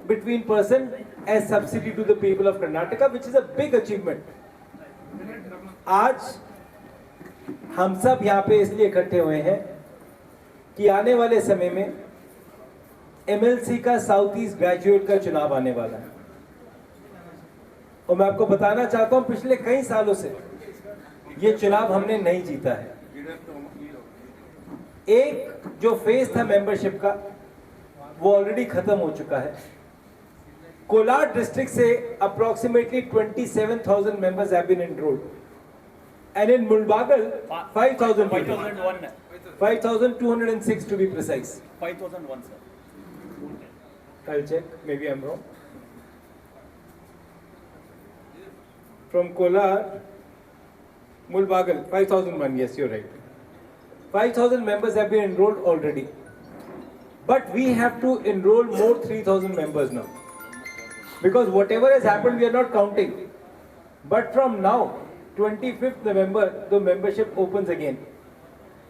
between person as subsidy to the people of Karnataka, which is a big achievement. आज हम सब यहाँ पे इसलिए इकट्ठे हुए हैं कि आने वाले समय में MLC का साउथ ईस्ट ग्रेजुएट का चुनाव आने वाला है और मैं आपको बताना चाहता हूँ पिछले कई सालों से ये चुनाव हमने नहीं जीता है। एक जो फेज था मेंबरशिप का वो ऑलरेडी खत्म हो चुका है। कोलार डिस्ट्रिक्ट से approximately 27,000 members have been enrolled and in Mulbagal 5,206 to be precise. 5,001 sir. I'll check, maybe I'm wrong. From Kolar, Mulbagal 5,001, yes you're right. 5,000 members have been enrolled already, but we have to enroll more 3,000 members now. Because whatever has happened, we are not counting. But from now, 25th November, the membership opens again.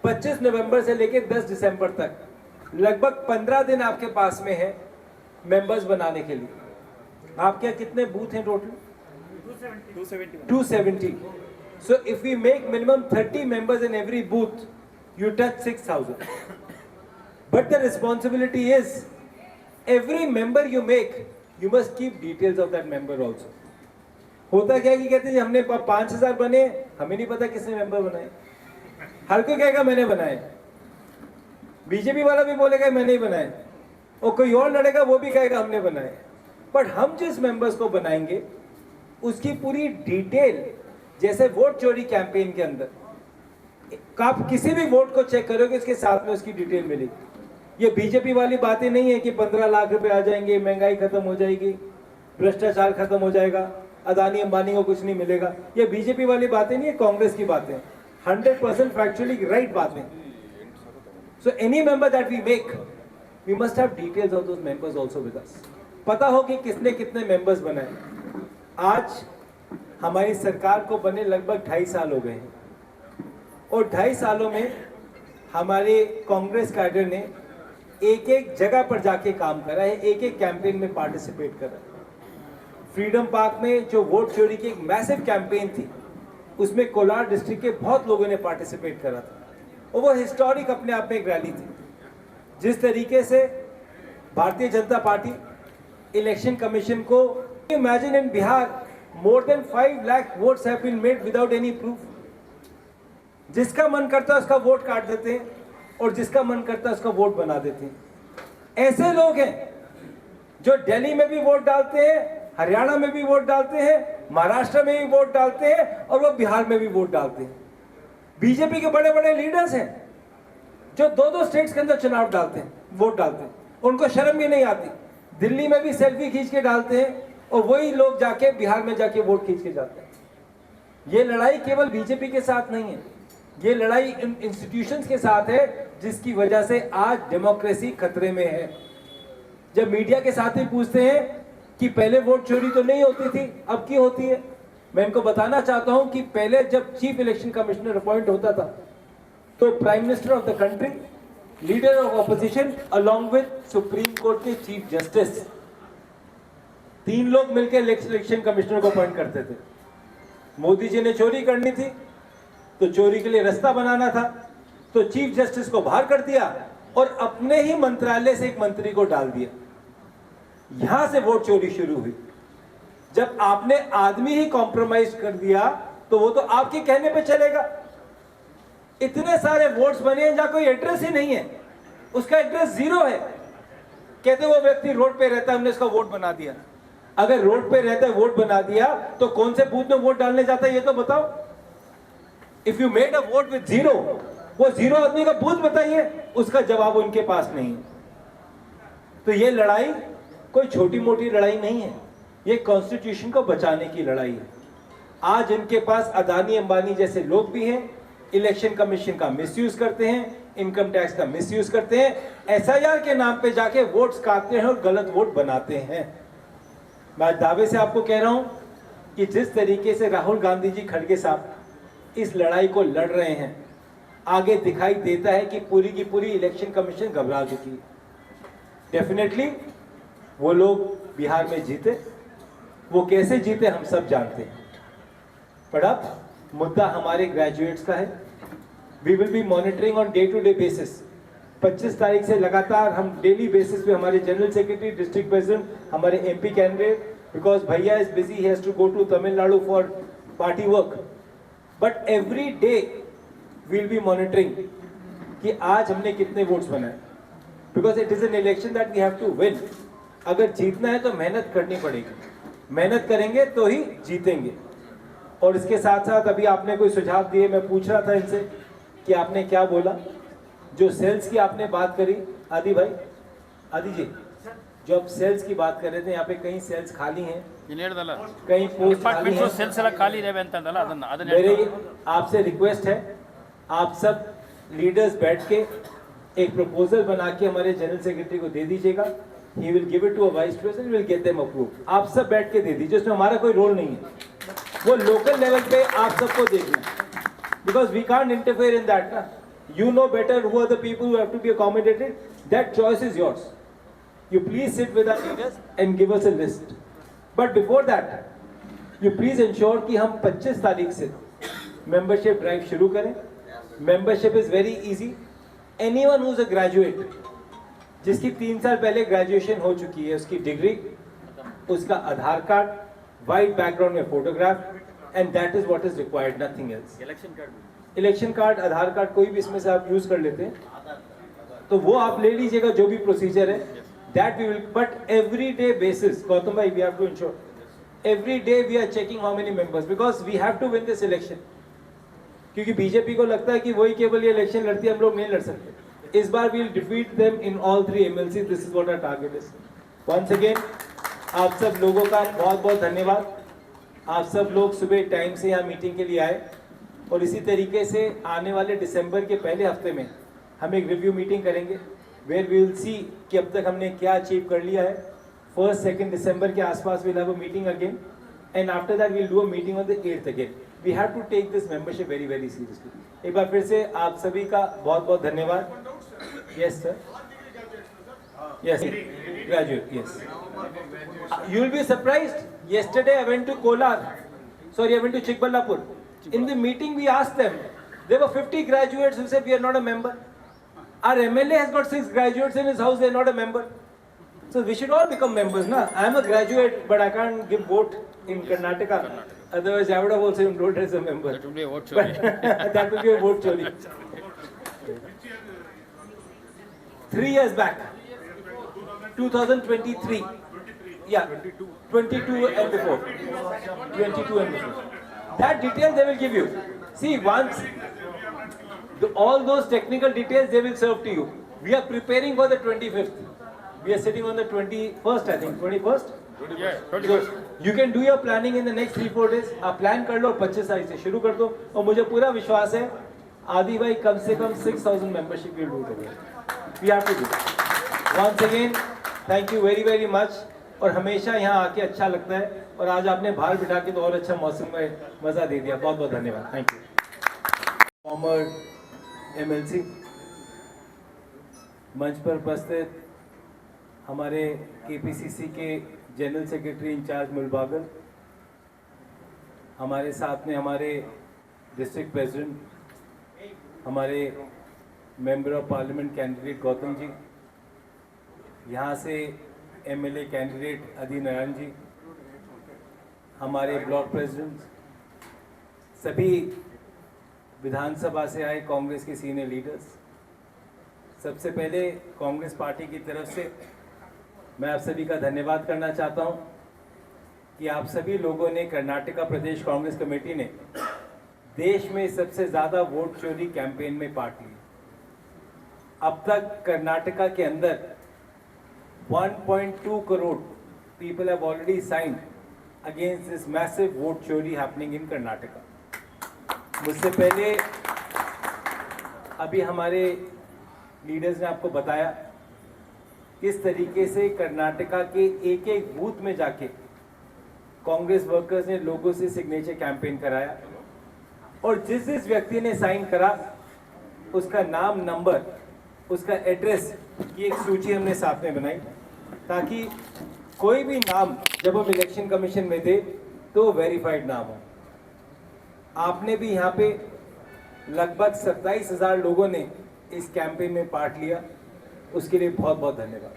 25 नवंबर से लेके 10 दिसंबर तक लगभग 15 दिन आपके पास में है members बनाने के लिए। आपके यहाँ कितने बूथ हैं total? 270. So if we make minimum 30 members in every booth, you touch 6,000. But the responsibility is, every member you make, you must keep details of that member also. होता क्या है कि कहते हैं हमने 5,000 बने, हमें नहीं पता किसने मेंबर बनाए। हर कोई कहेगा मैंने बनाए, बीजेपी वाला भी बोलेगा मैंने ही बनाए और कोई और लड़ेगा वो भी कहेगा हमने बनाए। बट हम जिस मेंबर्स को बनाएंगे उसकी पूरी डिटेल, जैसे वोट चोरी कैंपेन के अंदर आप किसी भी वोट को चेक करोगे इसके साथ में उसकी डिटेल मिलेगी। ये बीजेपी वाली बातें नहीं है कि 15 लाख रुपए आ जाएंगे, महंगाई खत्म हो जाएगी, भ्रष्टाचार खत्म हो जाएगा, अदानी अंबानी को कुछ नहीं मिलेगा। ये बीजेपी वाली बातें नहीं है, कांग्रेस की बातें, 100% फैक्चुअली राइट बातें। So any member that we make, we must have details of those members also with us. पता हो कि किसने कितने मेंबर्स बनाए। आज हमारी सरकार को बने लगभग 2.5 साल हो गए हैं और 2.5 सालों में हमारे कांग्रेस कैडर ने एक एक जगह पर जाके काम करा है, एक एक कैंपेन में पार्टिसिपेट करा है। फ्रीडम पार्क में जो वोट चोरी की एक मैसिव कैंपेन थी उसमें कोलार डिस्ट्रिक्ट के बहुत लोगों ने पार्टिसिपेट करा था और वो हिस्टोरिक अपने आप में एक रैली थी। जिस तरीके से Bharatiya Janata party election commission को, imagine in Bihar more than 5 lakh votes have been made without any proof. जिसका मन करता है उसका वोट काट देते हैं और जिसका मन करता है उसका वोट बना देते हैं। ऐसे लोग हैं जो दिल्ली में भी वोट डालते हैं, हरियाणा में भी वोट डालते हैं, महाराष्ट्र में भी वोट डालते हैं और वो बिहार में भी वोट डालते हैं। बीजेपी के बड़े बड़े लीडर्स हैं जो 2-2 स्टेट्स के अंदर चुनाव डालते हैं, वोट डालते हैं, उनको शर्म भी नहीं आती। दिल्ली में भी सेल्फी खींच के डालते हैं और वही लोग जाके बिहार में जाके वोट खींच के जाते हैं। ये लड़ाई केवल बीजेपी के साथ नहीं है, ये लड़ाई इन इंस्टीट्यूशंस के साथ है जिसकी वजह से आज डेमोक्रेसी खतरे में है। जब मीडिया के साथ ही पूछते हैं कि पहले वोट चोरी तो नहीं होती थी, अब क्यों होती है, मैं इनको बताना चाहता हूं कि पहले जब चीफ इलेक्शन कमिश्नर अपॉइंट होता था तो prime minister of the country, leader of opposition along with supreme court के चीफ जस्टिस, 3 लोग मिलकर इलेक्शन कमिश्नर को अपॉइंट करते थे। मोदी जी ने चोरी करनी थी तो चोरी के लिए रास्ता बनाना था तो चीफ जस्टिस को बाहर कर दिया और अपने ही मंत्रालय से एक मंत्री को डाल दिया। यहां से वोट चोरी शुरू हुई। जब आपने आदमी ही कॉम्प्रोमाइज कर दिया तो वो तो आपके कहने पे चलेगा। इतने सारे वोट्स बने हैं जहां कोई एड्रेस ही नहीं है, उसका एड्रेस 0 है, कहते वो व्यक्ति रोड पे रहता है, हमने इसका वोट बना दिया। अगर रोड पे रहता है वोट बना दिया तो कौन से बूथ में वोट डालने जाता है ये तो बताओ। If you made a vote with 0, वो 0 आदमी का बूथ बताइए, उसका जवाब उनके पास नहीं है। तो ये लड़ाई कोई छोटी मोटी लड़ाई नहीं है, ये कॉन्स्टिट्यूशन को बचाने की लड़ाई है। आज इनके पास अदानी अंबानी जैसे लोग भी हैं, इलेक्शन कमीशन का मिसयूज करते हैं, इनकम टैक्स का मिसयूज करते हैं, एसआईआर के नाम पे जाके वोट्स काटते हैं और गलत वोट बनाते हैं। मैं दावे से आपको कह रहा हूं कि जिस तरीके से राहुल गांधी जी खड़गे साहब इस लड़ाई को लड़ रहे हैं, आगे दिखाई देता है कि पूरी की पूरी इलेक्शन कमीशन घबरा चुकी है। डेफिनेटली वो लोग बिहार में जीते, वो कैसे जीते हम सब जानते हैं, पर अब मुद्दा हमारे ग्रेजुएट्स का है। We will be monitoring on day to day basis. 25 तारीख से लगातार हम डेली बेसिस पे हमारे जनरल सेक्रेटरी, डिस्ट्रिक्ट प्रेसिडेंट, हमारे एमपी कैंडिडेट, बिकॉज भैया is busy, he has to go to Tamil Nadu for party work, but every day we'll be monitoring कि आज हमने कितने वोट्स बनाए, because it is an election that we have to win. अगर जीतना है तो मेहनत करनी पड़ेगी, मेहनत करेंगे तो ही जीतेंगे। और इसके साथ साथ अभी आपने कोई सुझाव दिए, मैं पूछ रहा था इनसे कि आपने क्या बोला, जो सेल्स की आपने बात करी, आदि भाई, आदि जी, जो आप सेल्स की बात कर रहे थे, यहाँ पे कहीं सेल्स खाली हैं, कहीं पोस्ट खाली हैं। मेरी आपसे रिक्वेस्ट है, आप सब लीडर्स बैठ के एक प्रपोजल बना के हमारे जनरल सेक्रेटरी को दे दीजिएगा। He will give it to a vice president, will get them approve. आप सब बैठ के दे दीजिए, उसमें हमारा कोई रोल नहीं है, वो लोकल लेवल पे आप सबको देखना, because we can't interfere in that ना। You know better who are the people who have to be accommodated. That choice is yours. You please sit with our leaders and give us a list. But before that, you please ensure कि हम 25 तारीख से membership drive शुरू करें। Membership is very easy. Anyone who is a graduate, जिसकी 3 साल पहले graduation हो चुकी है, उसकी डिग्री, उसका आधार कार्ड, वाइट बैकग्राउंड में photograph, and that is what is required, nothing else. Election card, Aadhaar card, कोई भी इसमें से आप यूज कर लेते हैं, तो वो आप ले लीजिएगा, जो भी प्रोसीजर है that we will. But every day basis, Gautam भाई, we have to ensure every day we are checking how many members, because we have to win this election. क्योंकि बीजेपी को लगता है कि वही केवल ये इलेक्शन लड़ती है, हम लोग नहीं लड़ सकते। इस बार we will defeat them in all 3 MLC. This is what our target is. Once again आप सब लोगों का बहुत बहुत धन्यवाद। आप सब लोग सुबह टाइम से यहाँ मीटिंग के लिए आए, और इसी तरीके से आने वाले दिसंबर के पहले हफ्ते में हम एक रिव्यू मीटिंग करेंगे, वेयर वी विल सी कि अब तक हमने क्या अचीव कर लिया है। 1-2 दिसंबर के आसपास will have a meeting again, and after that we'll do a meeting on the 8th again. We have to take this membership very very seriously. एक बार फिर से आप सभी का बहुत बहुत धन्यवाद। Yes sir, yes graduate, yes. You will be surprised, yesterday I went to Kolar, sorry I went to Chikballapur. In the meeting we asked them, there were 50 graduates who said we are not a member. Our MLA has got 6 graduates in his house, they are not a member. So we should all become members, na? I am a graduate, but I can't give vote in Karnataka. Otherwise I would have also enrolled as a member. That will be a vote chori. That will be a vote chori. 3 years back, 2023. Yeah, 22 and before. 22 and before. That detail they will give you. See, once all those technical details they will serve to you. We are preparing for the 25th. We are sitting on the 21st, I think. 21st? Yeah, 21st. You can do your planning in the next 3-4 days. आप plan कर लो और 25 तारीख से शुरू कर दो, और मुझे पूरा विश्वास है आदि भाई कम से कम 6,000 membership will do it. We have to do. Once again, thank you very very much. और हमेशा यहाँ आके अच्छा लगता है, और आज आपने बाहर बिठा के तो और अच्छा मौसम में मज़ा दे दिया। बहुत बहुत धन्यवाद, थैंक यू। फॉर्मर एमएलसी, मंच पर उपस्थित हमारे केपीसीसी के जनरल सेक्रेटरी इंचार्ज मुलबागल, हमारे साथ में हमारे डिस्ट्रिक्ट प्रेसिडेंट, हमारे member of parliament candidate Gautam ji, यहाँ से एमएलए कैंडिडेट अदी नारायण जी, हमारे ब्लॉक प्रेसिडेंट, सभी विधानसभा से आए कांग्रेस के सीनियर लीडर्स। सबसे पहले कांग्रेस पार्टी की तरफ से मैं आप सभी का धन्यवाद करना चाहता हूं कि आप सभी लोगों ने, कर्नाटका प्रदेश कांग्रेस कमेटी ने देश में सबसे ज़्यादा वोट चोरी कैंपेन में पार्ट ली। अब तक कर्नाटका के अंदर 1.2 crore people have already signed against this massive vote chori happening in Karnataka. मुझसे पहले अभी हमारे लीडर्स ने आपको बताया किस तरीके से कर्नाटका के एक एक बूथ में जाके कांग्रेस वर्कर्स ने लोगों से सिग्नेचर कैंपेन कराया, और जिस जिस व्यक्ति ने साइन करा उसका नाम, नंबर, उसका एड्रेस की एक सूची हमने साथ में बनाई, ताकि कोई भी नाम जब हम इलेक्शन कमीशन में दे तो वेरीफाइड नाम हो। आपने भी यहाँ पे लगभग 27,000 लोगों ने इस कैंपेन में पार्ट लिया, उसके लिए बहुत बहुत धन्यवाद।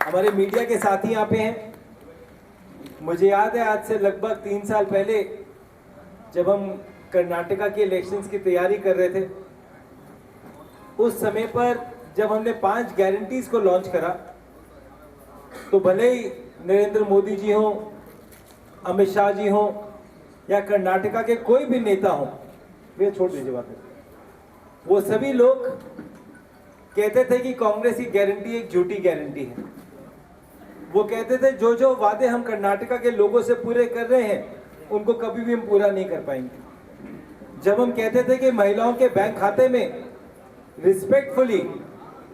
हमारे मीडिया के साथी यहाँ पे हैं। मुझे याद है आज से लगभग 3 साल पहले जब हम कर्नाटका के इलेक्शंस की तैयारी कर रहे थे, उस समय पर जब हमने 5 गारंटीज को लॉन्च करा, तो भले ही नरेंद्र मोदी जी हों, अमित शाह जी हों या कर्नाटका के कोई भी नेता हों, वे छोड़ दीजिए बात, वो सभी लोग कहते थे कि कांग्रेस की गारंटी एक झूठी गारंटी है। वो कहते थे जो जो वादे हम कर्नाटका के लोगों से पूरे कर रहे हैं उनको कभी भी हम पूरा नहीं कर पाएंगे। जब हम कहते थे कि महिलाओं के बैंक खाते में रिस्पेक्टफुली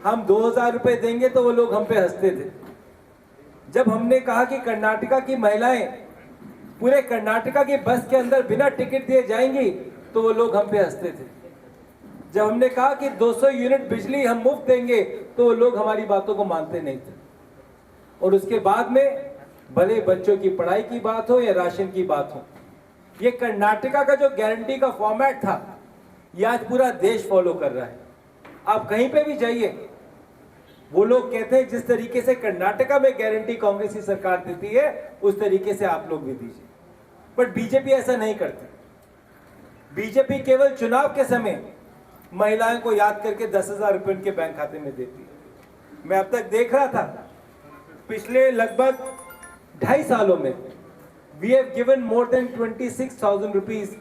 हम 2,000 रुपए देंगे तो वो लोग हम पे हंसते थे। जब हमने कहा कि कर्नाटका की महिलाएं पूरे कर्नाटका की बस के अंदर बिना टिकट दिए जाएंगी तो वो लोग हम पे हंसते थे। जब हमने कहा कि 200 यूनिट बिजली हम मुफ्त देंगे तो वो लोग हमारी बातों को मानते नहीं थे। और उसके बाद में भले बच्चों की पढ़ाई की बात हो या राशन की बात हो, ये कर्नाटका का जो गारंटी का फॉर्मेट था ये आज पूरा देश फॉलो कर रहा है। आप कहीं पे भी जाइए, वो लोग कहते हैं जिस तरीके से कर्नाटका में गारंटी कांग्रेस की सरकार देती है उस तरीके से आप लोग भी दीजिए। बट बीजेपी ऐसा नहीं करती। बीजेपी केवल चुनाव के समय महिलाओं को याद करके 10,000 रुपए उनके बैंक खाते में देती है। मैं अब तक देख रहा था पिछले लगभग 2.5 सालों में we have given more than 26,000 rupees